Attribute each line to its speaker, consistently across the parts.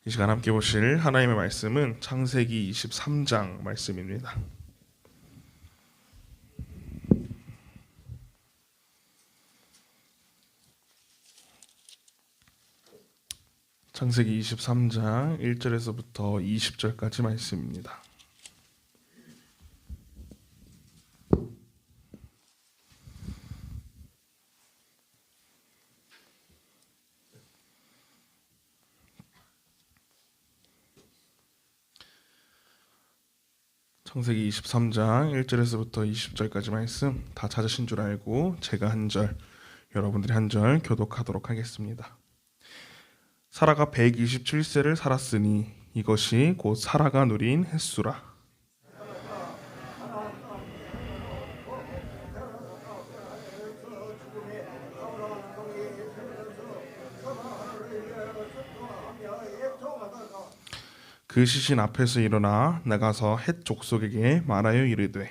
Speaker 1: 이 시간 함께 보실 하나님의 말씀은 창세기 23장 말씀입니다. 창세기 23장 1절에서부터 20절까지 말씀입니다. 창세기 23장 1절에서부터 20절까지 말씀 다 찾으신 줄 알고 제가 한 절, 여러분들이 한 절 교독하도록 하겠습니다. 사라가 127세를 살았으니 이것이 곧 사라가 누린 햇수라. 그 시신 앞에서 일어나 나가서 헷 족속에게 말하여 이르되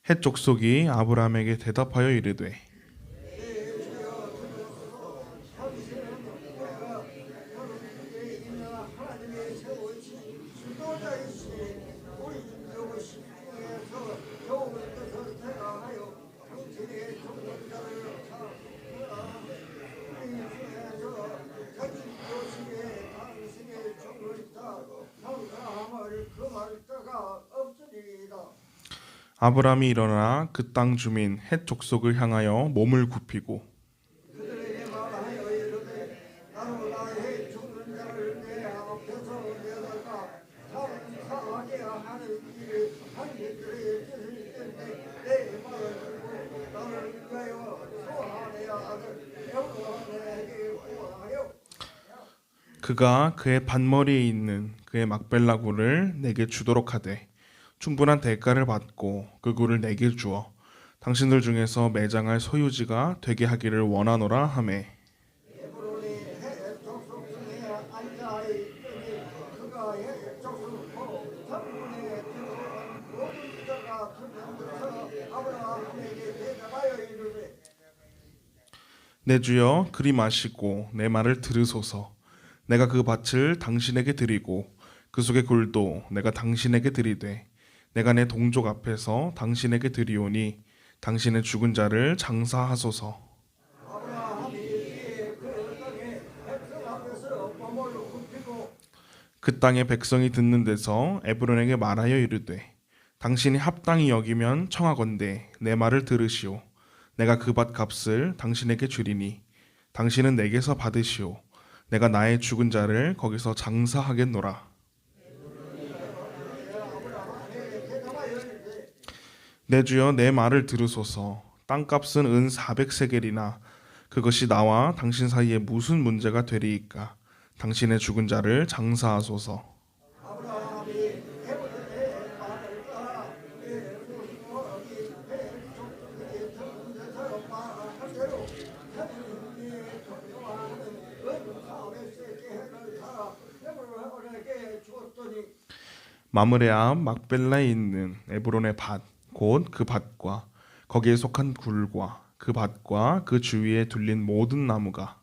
Speaker 1: 헷 족속이 아브라함에게 대답하여 이르되 아브라함이 일어나 그 땅 주민 헷 족속을 향하여 몸을 굽히고 그가 그의 밭머리에 있는 그의 막벨라 굴을 내게 주도록 하되 충분한 대가를 받고 그 굴을 내게 주어 당신들 중에서 매장할 소유지가 되게 하기를 원하노라 하매 내 주여 그리 마시고 내 말을 들으소서. 내가 그 밭을 당신에게 드리고 그 속의 굴도 내가 당신에게 드리되 내가 내 동족 앞에서 당신에게 드리오니 당신의 죽은 자를 장사하소서. 그 땅의 백성이 듣는 데서 에브론에게 말하여 이르되 당신이 합당히 여기면 청하건대 내 말을 들으시오. 내가 그 밭 값을 당신에게 주리니 당신은 내게서 받으시오. 내가 나의 죽은 자를 거기서 장사하겠노라. 내 주여 내 말을 들으소서. 땅값은 은 400세겔이나 그것이 나와 당신 사이에 무슨 문제가 되리이까. 당신의 죽은 자를 장사하소서. 마므레 앞 막벨라에 있는 에브론의 밭 곧 그 밭과 거기에 속한 굴과 그 밭과 그 주위에 둘린 모든 나무가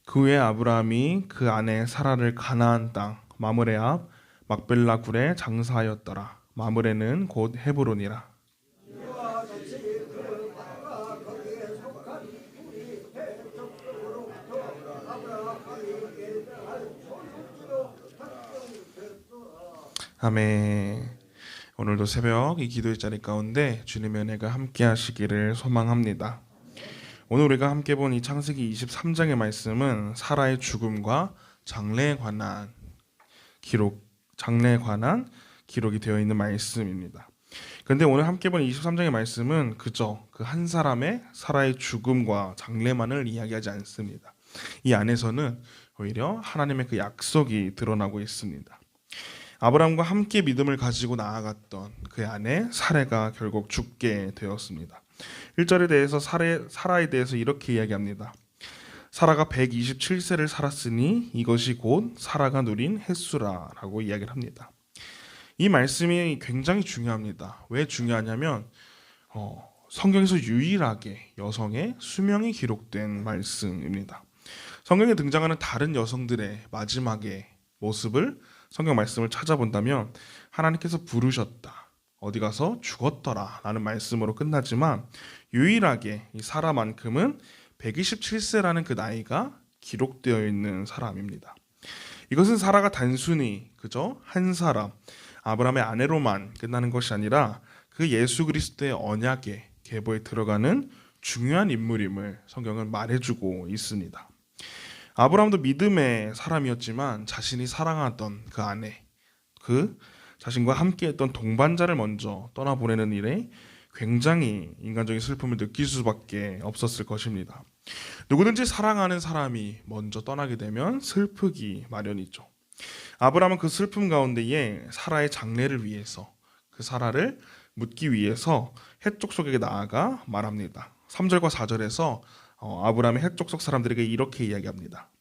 Speaker 1: 그 후에 아브라함이 그 아내 사라를 가나안 땅 마므레 앞 막벨라 굴에 장사하였더라. 마므레는 곧 헤브론이라. 아멘. 오늘도 새벽 이 기도의 자리 가운데 주님의 은혜가 함께 하시기를 소망합니다. 오늘 우리가 함께 본 이 창세기 23장의 말씀은 사라의 죽음과 장래에 관한 기록이 되어 있는 말씀입니다. 그런데 오늘 함께 본 23장의 말씀은 그저 그 한 사람의 사라의 죽음과 장래만을 이야기하지 않습니다. 이 안에서는 오히려 하나님의 그 약속이 드러나고 있습니다. 아브라함과 함께 믿음을 가지고 나아갔던 그의 아내 사레가 결국 죽게 되었습니다. 1절에 대해서 사라에 대해서 이렇게 이야기합니다. 사라가 127세를 살았으니 이것이 곧 사라가 누린 햇수라라고 이야기를 합니다. 이 말씀이 굉장히 중요합니다. 왜 중요하냐면 성경에서 유일하게 여성의 수명이 기록된 말씀입니다. 성경에 등장하는 다른 여성들의 마지막의 모습을 성경 말씀을 찾아본다면 하나님께서 부르셨다, 어디 가서 죽었더라 라는 말씀으로 끝나지만 유일하게 이 사라만큼은 127세라는 그 나이가 기록되어 있는 사람입니다. 이것은 사라가 단순히 그저 한 사람, 아브라함의 아내로만 끝나는 것이 아니라 그 예수 그리스도의 언약의 계보에 들어가는 중요한 인물임을 성경은 말해주고 있습니다. 아브라함도 믿음의 사람이었지만 자신이 사랑하던 그 아내, 그 자신과 함께했던 동반자를 먼저 떠나보내는 일에 굉장히 인간적인 슬픔을 느낄 수밖에 없었을 것입니다. 누구든지 사랑하는 사람이 먼저 떠나게 되면 슬프기 마련이죠. 아브라함은 그 슬픔 가운데에 사라의 장례를 위해서, 그 사라를 묻기 위해서 헷 족속에게 나아가 말합니다. 3절과 4절에서 아브라함의 헷 족속 사람들에게 이렇게 이야기합니다.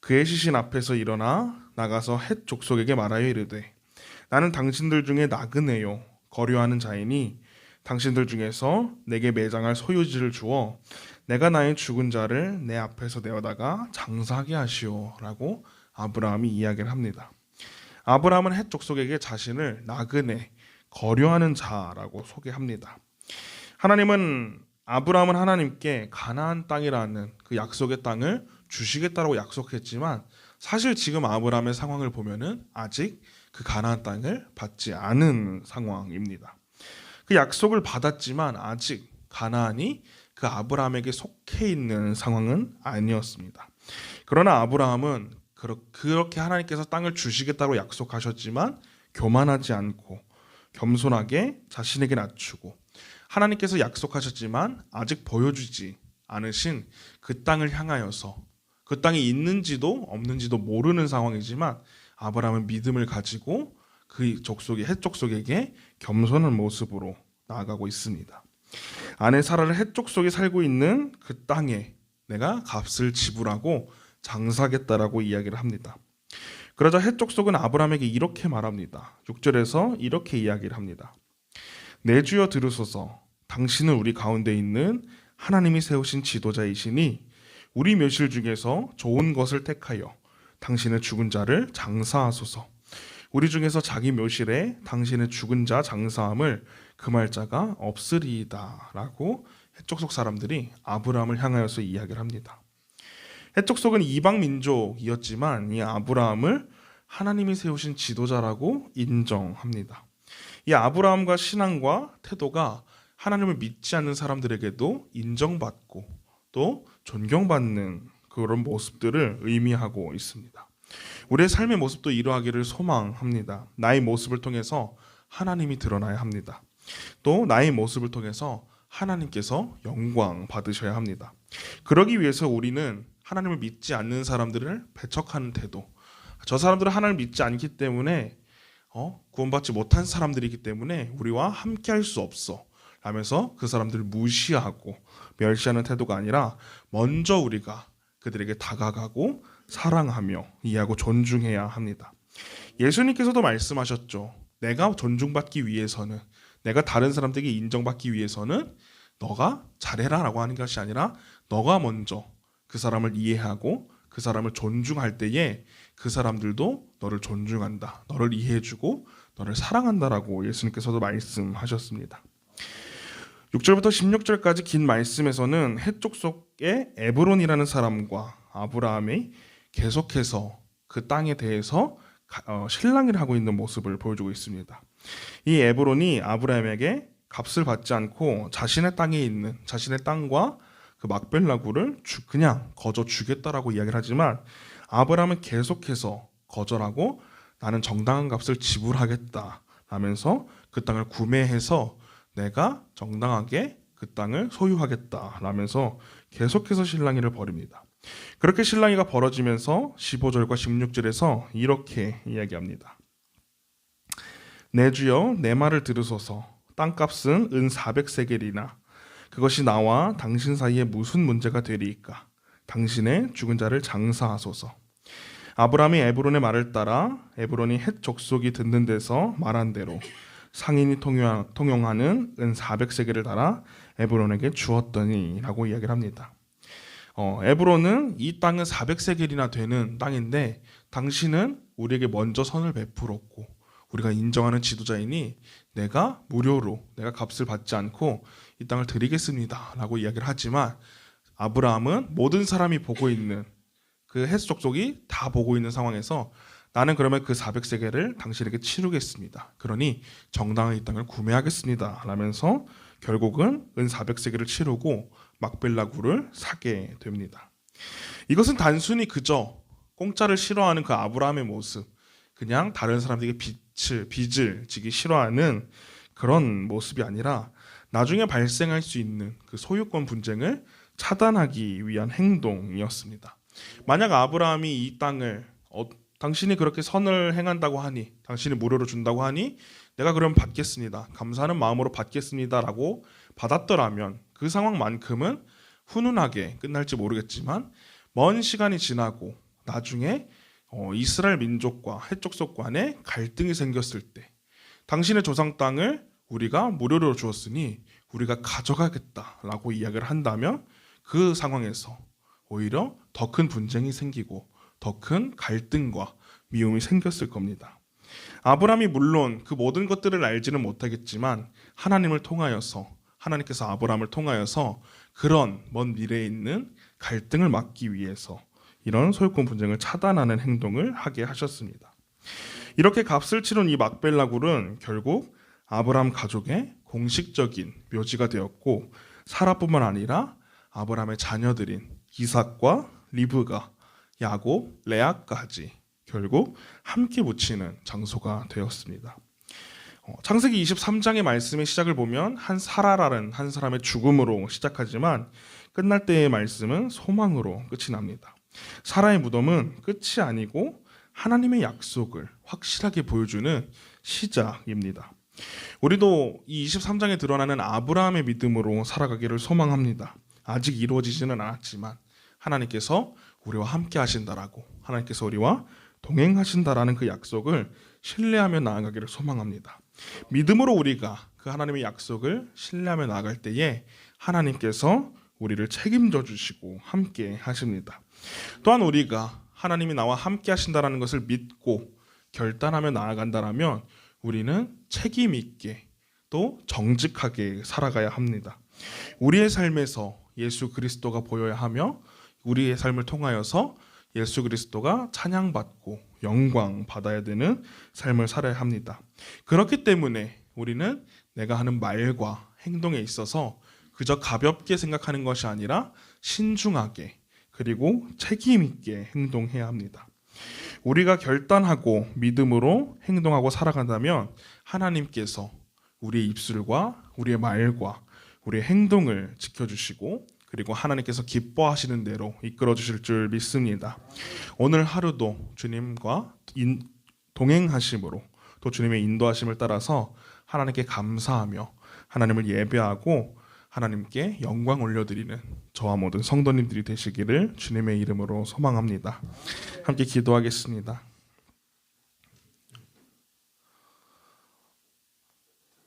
Speaker 1: 그의 시신 앞에서 일어나 나가서 헷 족속에게 말하여 이르되 나는 당신들 중에 나그네요 거류하는 자이니 당신들 중에서 내게 매장할 소유지를 주어 내가 나의 죽은 자를 내 앞에서 내어다가 장사하게 하시오 라고 아브라함이 이야기를 합니다. 아브라함은 헷 족속에게 자신을 나그네, 거류하는 자라고 소개합니다. 아브라함은 하나님께 가나안 땅이라는 그 약속의 땅을 주시겠다라고 약속했지만 사실 지금 아브라함의 상황을 보면은 아직 그 가나안 땅을 받지 않은 상황입니다. 그 약속을 받았지만 아직 가나안이 그 아브라함에게 속해 있는 상황은 아니었습니다. 그러나 아브라함은 그렇게 하나님께서 땅을 주시겠다고 약속하셨지만 교만하지 않고 겸손하게 자신에게 낮추고 하나님께서 약속하셨지만 아직 보여주지 않으신 그 땅을 향하여서 그 땅이 있는지도 없는지도 모르는 상황이지만 아브라함은 믿음을 가지고 그 헷 족속에게 겸손한 모습으로 나아가고 있습니다. 아내 사라를 헷 족속에 살고 있는 그 땅에 내가 값을 지불하고 장사하겠다라고 이야기를 합니다. 그러자 헷 족속은 아브라함에게 이렇게 말합니다. 6절에서 이렇게 이야기를 합니다. 내 주여 들으소서, 당신은 우리 가운데 있는 하나님이 세우신 지도자이시니 우리 묘실 중에서 좋은 것을 택하여 당신의 죽은 자를 장사하소서. 우리 중에서 자기 묘실에 당신의 죽은 자 장사함을 금할 자가 없으리이다 라고 헷 족속 사람들이 아브라함을 향하여서 이야기를 합니다. 헷 족속은 이방 민족이었지만 이 아브라함을 하나님이 세우신 지도자라고 인정합니다. 이 아브라함과 신앙과 태도가 하나님을 믿지 않는 사람들에게도 인정받고 또 존경받는 그런 모습들을 의미하고 있습니다. 우리의 삶의 모습도 이러하기를 소망합니다. 나의 모습을 통해서 하나님이 드러나야 합니다. 또 나의 모습을 통해서 하나님께서 영광 받으셔야 합니다. 그러기 위해서 우리는 하나님을 믿지 않는 사람들을 배척하는 태도, 저 사람들은 하나님을 믿지 않기 때문에 구원받지 못한 사람들이기 때문에 우리와 함께할 수 없어 라면서 그 사람들을 무시하고 멸시하는 태도가 아니라 먼저 우리가 그들에게 다가가고 사랑하며 이해하고 존중해야 합니다. 예수님께서도 말씀하셨죠. 내가 존중받기 위해서는, 내가 다른 사람들에게 인정받기 위해서는 너가 잘해라 라고 하는 것이 아니라 너가 먼저 그 사람을 이해하고 그 사람을 존중할 때에 그 사람들도 너를 존중한다, 너를 이해해주고 너를 사랑한다라고 예수님께서도 말씀하셨습니다. 6절부터 16절까지 긴 말씀에서는 헷 족속의 에브론이라는 사람과 아브라함이 계속해서 그 땅에 대해서 실랑이를 하고 있는 모습을 보여주고 있습니다. 이 에브론이 아브라함에게 값을 받지 않고 자신의 땅에 있는 자신의 땅과 그 막벨라구를 그냥 거저 주겠다라고 이야기를 하지만 아브라함은 계속해서 거절하고 나는 정당한 값을 지불하겠다 라면서 그 땅을 구매해서 내가 정당하게 그 땅을 소유하겠다 라면서 계속해서 실랑이를 벌입니다. 그렇게 실랑이가 벌어지면서 15절과 16절에서 이렇게 이야기합니다. 내 주여 내 말을 들으소서. 땅값은 은 400세겔이나 그것이 나와 당신 사이에 무슨 문제가 되리이까. 당신의 죽은 자를 장사하소서. 아브라함이 에브론의 말을 따라 에브론이 헷 족속이 듣는 데서 말한 대로 상인이 통용하는 은 400세겔을 달아 에브론에게 주었더니 라고 이야기를 합니다. 에브론은 이 땅은 400세겔이나 되는 땅인데 당신은 우리에게 먼저 선을 베풀었고 우리가 인정하는 지도자이니 내가 무료로 내가 값을 받지 않고 이 땅을 드리겠습니다 라고 이야기를 하지만 아브라함은 모든 사람이 보고 있는 그 헷 족속이 다 보고 있는 상황에서 나는 그러면 그 400세겔을 당신에게 치르겠습니다. 그러니 정당한 이 땅을 구매하겠습니다. 라면서 결국은 은 400세겔을 치르고 막벨라구를 사게 됩니다. 이것은 단순히 그저 공짜를 싫어하는 그 아브라함의 모습, 그냥 다른 사람들에게 빚을 지기 싫어하는 그런 모습이 아니라 나중에 발생할 수 있는 그 소유권 분쟁을 차단하기 위한 행동이었습니다. 만약 아브라함이 이 땅을 당신이 그렇게 선을 행한다고 하니 당신이 무료로 준다고 하니 내가 그럼 받겠습니다. 감사하는 마음으로 받겠습니다라고 받았더라면 그 상황만큼은 훈훈하게 끝날지 모르겠지만 먼 시간이 지나고 나중에 이스라엘 민족과 헷 족속 간에 갈등이 생겼을 때 당신의 조상 땅을 우리가 무료로 주었으니 우리가 가져가겠다라고 이야기를 한다면 그 상황에서 오히려 더 큰 분쟁이 생기고 더 큰 갈등과 미움이 생겼을 겁니다. 아브라함이 물론 그 모든 것들을 알지는 못하겠지만 하나님께서 아브라함을 통하여서 그런 먼 미래에 있는 갈등을 막기 위해서 이런 소유권 분쟁을 차단하는 행동을 하게 하셨습니다. 이렇게 값을 치른 이 막벨라굴은 결국 아브라함 가족의 공식적인 묘지가 되었고 사라뿐만 아니라 아브라함의 자녀들인 이삭과 리브가, 야곱, 레아까지 결국 함께 묻히는 장소가 되었습니다. 창세기 23장의 말씀의 시작을 보면 한 사라라는 한 사람의 죽음으로 시작하지만 끝날 때의 말씀은 소망으로 끝이 납니다. 사라의 무덤은 끝이 아니고 하나님의 약속을 확실하게 보여주는 시작입니다. 우리도 이 23장에 드러나는 아브라함의 믿음으로 살아가기를 소망합니다. 아직 이루어지지는 않았지만 하나님께서 우리와 함께 하신다라고, 하나님께서 우리와 동행하신다라는 그 약속을 신뢰하며 나아가기를 소망합니다. 믿음으로 우리가 그 하나님의 약속을 신뢰하며 나아갈 때에 하나님께서 우리를 책임져 주시고 함께 하십니다. 또한 우리가 하나님이 나와 함께 하신다라는 것을 믿고 결단하며 나아간다라면 우리는 책임 있게 또 정직하게 살아가야 합니다. 우리의 삶에서 예수 그리스도가 보여야 하며 우리의 삶을 통하여서 예수 그리스도가 찬양받고 영광 받아야 되는 삶을 살아야 합니다. 그렇기 때문에 우리는 내가 하는 말과 행동에 있어서 그저 가볍게 생각하는 것이 아니라 신중하게 그리고 책임 있게 행동해야 합니다. 우리가 결단하고 믿음으로 행동하고 살아간다면 하나님께서 우리의 입술과 우리의 말과 우리의 행동을 지켜주시고 그리고 하나님께서 기뻐하시는 대로 이끌어 주실 줄 믿습니다. 오늘 하루도 주님과 동행하심으로 또 주님의 인도하심을 따라서 하나님께 감사하며 하나님을 예배하고 하나님께 영광 올려드리는 저와 모든 성도님들이 되시기를 주님의 이름으로 소망합니다. 함께 기도하겠습니다.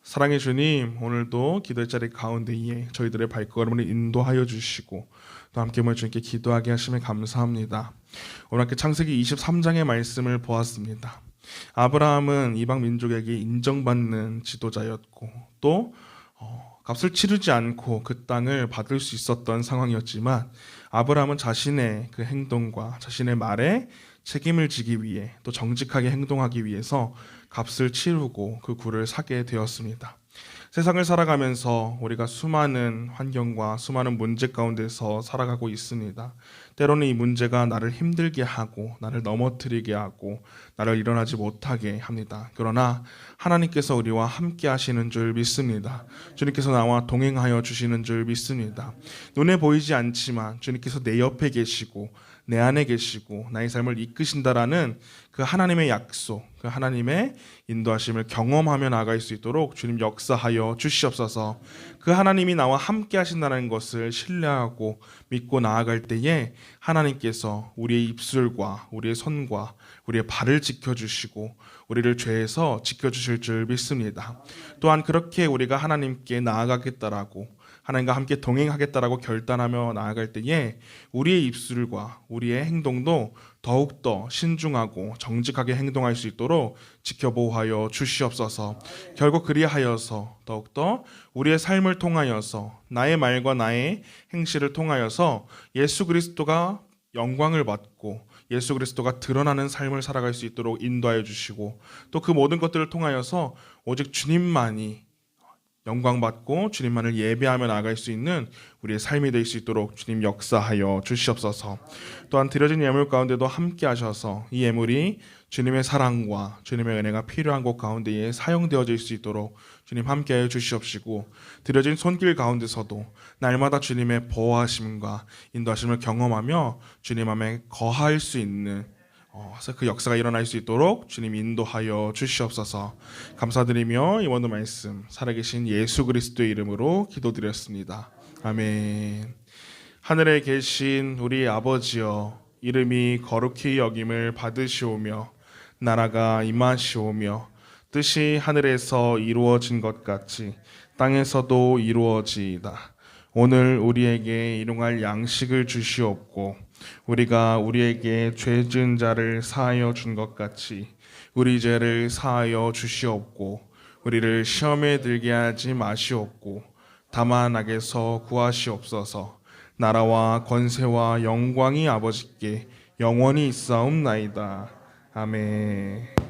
Speaker 1: 사랑의 주님, 오늘도 기도의 자리 가운데에 저희들의 발걸음을 인도하여 주시고 또 함께 모여 주님께 기도하게 하심에 감사합니다. 오늘 함께 창세기 23장의 말씀을 보았습니다. 아브라함은 이방 민족에게 인정받는 지도자였고 또 값을 치르지 않고 그 땅을 받을 수 있었던 상황이었지만 아브라함은 자신의 그 행동과 자신의 말에 책임을 지기 위해 또 정직하게 행동하기 위해서 값을 치르고 그 굴을 사게 되었습니다. 세상을 살아가면서 우리가 수많은 환경과 수많은 문제 가운데서 살아가고 있습니다. 때로는 이 문제가 나를 힘들게 하고 나를 넘어뜨리게 하고 나를 일어나지 못하게 합니다. 그러나 하나님께서 우리와 함께 하시는 줄 믿습니다. 주님께서 나와 동행하여 주시는 줄 믿습니다. 눈에 보이지 않지만 주님께서 내 옆에 계시고 내 안에 계시고 나의 삶을 이끄신다라는 그 하나님의 약속, 그 하나님의 인도하심을 경험하며 나아갈 수 있도록 주님 역사하여 주시옵소서. 그 하나님이 나와 함께 하신다는 것을 신뢰하고 믿고 나아갈 때에 하나님께서 우리의 입술과 우리의 손과 우리의 발을 지켜주시고 우리를 죄에서 지켜주실 줄 믿습니다. 또한 그렇게 우리가 하나님께 나아가겠다라고 하나님과 함께 동행하겠다라고 결단하며 나아갈 때에 우리의 입술과 우리의 행동도 더욱더 신중하고 정직하게 행동할 수 있도록 지켜보호하여 주시옵소서. 결국 그리하여서 더욱더 우리의 삶을 통하여서 나의 말과 나의 행실을 통하여서 예수 그리스도가 영광을 받고 예수 그리스도가 드러나는 삶을 살아갈 수 있도록 인도하여 주시고 또 그 모든 것들을 통하여서 오직 주님만이 영광받고 주님만을 예배하며 나아갈 수 있는 우리의 삶이 될 수 있도록 주님 역사하여 주시옵소서. 또한 드려진 예물 가운데도 함께 하셔서 이 예물이 주님의 사랑과 주님의 은혜가 필요한 곳 가운데에 사용되어질 수 있도록 주님 함께하여 주시옵시고 드려진 손길 가운데서도 날마다 주님의 보호하심과 인도하심을 경험하며 주님 안에 거할 수 있는 그 역사가 일어날 수 있도록 주님 인도하여 주시옵소서. 감사드리며 이번도 말씀 살아계신 예수 그리스도의 이름으로 기도드렸습니다. 아멘. 하늘에 계신 우리 아버지여, 이름이 거룩히 여김을 받으시오며 나라가 임하시오며 뜻이 하늘에서 이루어진 것 같이 땅에서도 이루어지이다. 오늘 우리에게 일용할 양식을 주시옵고 우리가 우리에게 죄 지은 자를 사하여 준 것 같이 우리 죄를 사하여 주시옵고 우리를 시험에 들게 하지 마시옵고 다만 악에서 구하시옵소서. 나라와 권세와 영광이 아버지께 영원히 있사옵나이다. 아멘.